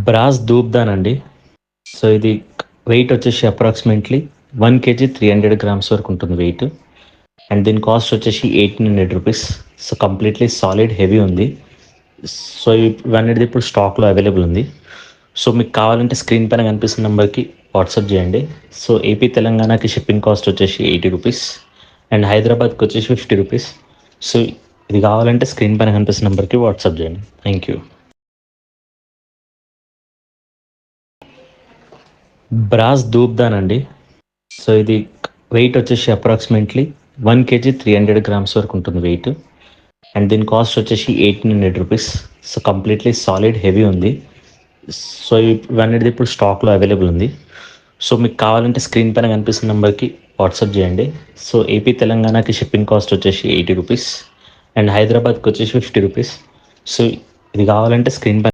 Brass ధూప్దాన్ అండి. So ఇది wait వచ్చేసి అప్రాక్సిమేట్లీ 1 kg 300 grams వరకు ఉంటుంది వెయిట్. అండ్ దీని కాస్ట్ వచ్చేసి 1800 rupees. So completely solid heavy ఉంది. సో ఇవన్నీ ఇప్పుడు స్టాక్లో అవైలబుల్ ఉంది. సో మీకు కావాలంటే స్క్రీన్ పైన కనిపిస్తున్న నెంబర్కి వాట్సాప్ చేయండి. సో ఏపీ తెలంగాణకి షిప్పింగ్ కాస్ట్ వచ్చేసి 80 రూపీస్ అండ్ హైదరాబాద్కి వచ్చేసి 50 రూపీస్. సో ఇది కావాలంటే స్క్రీన్ పైన కనిపిస్తున్న నెంబర్కి వాట్సాప్ చేయండి. Thank you. బ్రాస్ ధూప్దాన్ అండి. సో ఇది వెయిట్ వచ్చేసి అప్రాక్సిమేట్లీ 1 kg 300 grams వరకు ఉంటుంది వెయిట్. అండ్ దీని కాస్ట్ వచ్చేసి 1800 rupees. So completely solid heavy ఉంది. సో ఇవన్నీ ఇప్పుడు స్టాక్లో అవైలబుల్ ఉంది. సో మీకు కావాలంటే స్క్రీన్ పైన కనిపిస్తున్న నెంబర్కి వాట్సాప్ చేయండి. సో ఏపీ తెలంగాణకి షిప్పింగ్ కాస్ట్ వచ్చేసి 80 రూపీస్ అండ్ హైదరాబాద్కి వచ్చేసి 50 రూపీస్. సో ఇది కావాలంటే స్క్రీన్ పైన